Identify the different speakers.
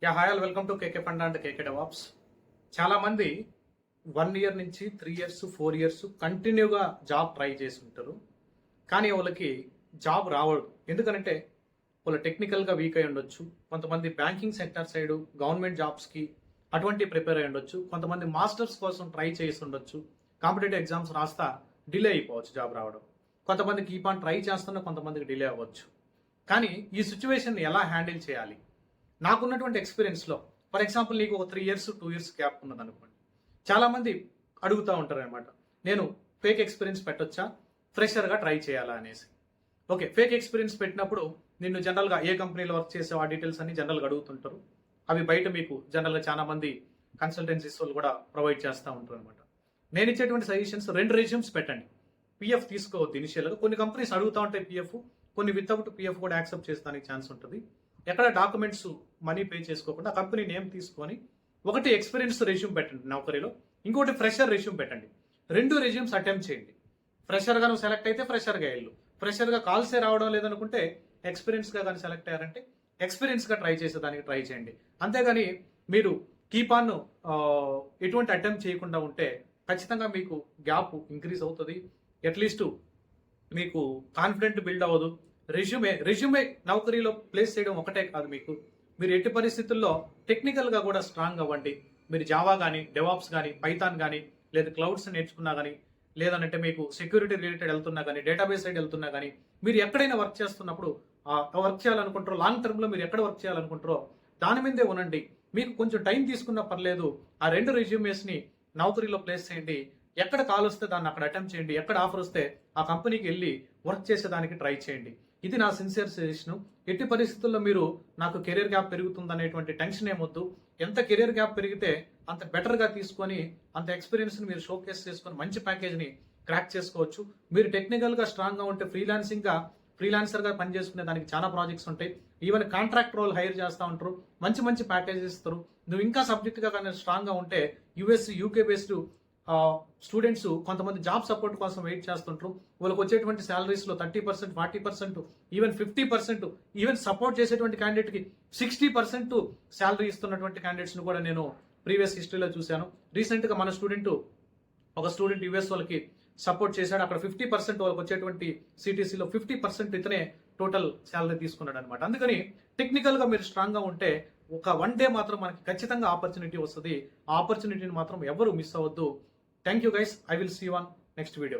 Speaker 1: Hi all welcome to KK Panda and KK DevOps. చాలా మంది 1 year నుంచి 3 ఇయర్స్ 4 ఇయర్స్ కంటిన్యూగా జాబ్ ట్రై చేసి ఉంటారు. కానీ వాళ్ళకి జాబ్ రావదు. ఎందుకంటే వాళ్ళు టెక్నికల్గా వీక్ అయి ఉండొచ్చు, కొంతమంది బ్యాంకింగ్ సెక్టర్ సైడ్ గవర్నమెంట్ జాబ్స్కి అటువంటి ప్రిపేర్ అయి ఉండొచ్చు, కొంతమంది మాస్టర్స్ కోసం ట్రై చేసి ఉండొచ్చు, కాంపిటేటివ్ ఎగ్జామ్స్ రాస్తా డిలే అయిపోవచ్చు జాబ్ రావడం. కొంతమంది కీప్ ఆన్ ట్రై చేస్తున్నా కొంతమందికి డిలే అవ్వచ్చు. కానీ ఈ సిచ్యువేషన్ ఎలా హ్యాండిల్ చేయాలి? నాకున్నటువంటి ఎక్స్పీరియన్స్లో, ఫర్ ఎగ్జాంపుల్ నీకు ఒక 3 ఇయర్స్ 2 ఇయర్స్ గ్యాప్ ఉన్నది అనుకోండి. చాలామంది అడుగుతూ ఉంటారు అనమాట, నేను ఫేక్ ఎక్స్పీరియన్స్ పెట్టొచ్చా, ఫ్రెషర్గా ట్రై చేయాలా అనేసి. ఓకే, ఫేక్ ఎక్స్పీరియన్స్ పెట్టినప్పుడు నిన్ను జనరల్గా ఏ కంపెనీలో వర్క్ చేసే ఆ డీటెయిల్స్ అన్ని జనరల్గా అడుగుతుంటారు. అవి బయట మీకు జనరల్గా చాలా మంది కన్సల్టెన్సీస్ వాళ్ళు కూడా ప్రొవైడ్ చేస్తూ ఉంటారు అనమాట. నేను ఇచ్చేటువంటి సజెషన్స్ 2 రెజ్యూమ్స్ పెట్టండి. పిఎఫ్ తీసుకోవద్దు ఇనిషియల్గా. కొన్ని కంపెనీస్ అడుగుతూ ఉంటాయి పిఎఫ్, కొన్ని వితౌట్ పిఎఫ్ కూడా యాక్సెప్ట్ చేస్తానికి ఛాన్స్ ఉంటుంది. ఎక్కడ డాక్యుమెంట్స్ మనీ పే చేసుకోకుండా కంపెనీ నేమ్ తీసుకొని ఒకటి ఎక్స్పీరియన్స్ రెజ్యూమ్ పెట్టండి నౌకరీలో, ఇంకోటి ఫ్రెషర్ రెజ్యూమ్ పెట్టండి. 2 రెజ్యూమ్స్ అటెంప్ట్ చేయండి. ఫ్రెషర్గా నువ్వు సెలెక్ట్ అయితే ఫ్రెషర్గా వెళ్ళు, ఫ్రెషర్గా కాల్సే రావడం లేదనుకుంటే ఎక్స్పీరియన్స్గా కానీ సెలెక్ట్ అయ్యారంటే ఎక్స్పీరియన్స్గా ట్రై చేసేదానికి ట్రై చేయండి. అంతేగాని మీరు కీప్ ఆన్ ఎటువంటి అటెంప్ట్ చేయకుండా ఉంటే ఖచ్చితంగా మీకు గ్యాప్ ఇంక్రీజ్ అవుతుంది. అట్లీస్ట్ మీకు కాన్ఫిడెంట్ బిల్డ్ అవ్వదు. రెజ్యూమే నౌకరీలో ప్లేస్ చేయడం ఒకటే కాదు, మీరు ఎట్టి పరిస్థితుల్లో టెక్నికల్గా కూడా స్ట్రాంగ్ అవ్వండి. మీరు జావా కానీ, డెవాప్స్ కానీ, పైథాన్ కానీ, లేదా క్లౌడ్స్ నేర్చుకున్నా కానీ, లేదంటే మీకు సెక్యూరిటీ రిలేటెడ్ వెళ్తున్నా కానీ, డేటాబేస్ సైడ్ వెళ్తున్నా కానీ, మీరు ఎక్కడైనా వర్క్ చేస్తున్నప్పుడు వర్క్ చేయాలనుకుంటారో, లాంగ్ టర్మ్లో మీరు ఎక్కడ వర్క్ చేయాలనుకుంటారో దాని మీదే ఉనండి. మీకు కొంచెం టైం తీసుకున్నా పర్లేదు, ఆ 2 రెజ్యూమేస్ని నౌకరీలో ప్లేస్ చేయండి. ఎక్కడ కాల్ వస్తే దాన్ని అక్కడ అటెంప్ట్ చేయండి. ఎక్కడ ఆఫర్ వస్తే ఆ కంపెనీకి వెళ్ళి వర్క్ చేసేదానికి ట్రై చేయండి. ఇది నా సిన్సియర్ సజెషన్. ఎట్టి పరిస్థితుల్లో మీరు నాకు కెరీర్ గ్యాప్ పెరుగుతుంది అనేటువంటి టెన్షన్ ఏమొద్దు. ఎంత కెరీర్ గ్యాప్ పెరిగితే అంత బెటర్గా తీసుకొని, అంత ఎక్స్పీరియన్స్ని మీరు షోకేస్ చేసుకొని మంచి ప్యాకేజ్ని క్రాక్ చేసుకోవచ్చు. మీరు టెక్నికల్గా స్ట్రాంగ్గా ఉంటే ఫ్రీలాన్సర్గా పనిచేసుకునే దానికి చాలా ప్రాజెక్ట్స్ ఉంటాయి. ఈవెన్ కాంట్రాక్ట్ రోల్ హైర్ చేస్తూ ఉంటారు, మంచి మంచి ప్యాకేజెస్ ఇస్తారు. నువ్వు ఇంకా సబ్జెక్ట్గా కానీ స్ట్రాంగ్గా ఉంటే యూఎస్ యూకే బేస్డ్ స్టూడెంట్స్ కొంతమంది జాబ్ సపోర్ట్ కోసం వెయిట్ చేస్తుంటారు. వాళ్ళకి వచ్చేటువంటి శాలరీస్లో 30%, 40%, ఈవెన్ 50%, ఈవెన్ సపోర్ట్ చేసేటువంటి క్యాండిడేట్కి 60% శాలరీ ఇస్తున్నటువంటి క్యాండిడేట్స్ని కూడా నేను ప్రీవియస్ హిస్టరీలో చూశాను. రీసెంట్గా మన ఒక స్టూడెంట్ యూఎస్ వాళ్ళకి సపోర్ట్ చేశాడు. అక్కడ 50% వాళ్ళకి వచ్చేటువంటి సిటీసీలో 50% ఇతనే టోటల్ శాలరీ తీసుకున్నాడు అనమాట. అందుకని టెక్నికల్గా మీరు స్ట్రాంగ్గా ఉంటే ఒక 1 డే మాత్రం మనకి ఖచ్చితంగా ఆపర్చునిటీ వస్తుంది. ఆ ఆపర్చునిటీని మాత్రం ఎవరు మిస్ అవ్వద్దు. Thank you guys. I will see you on next video.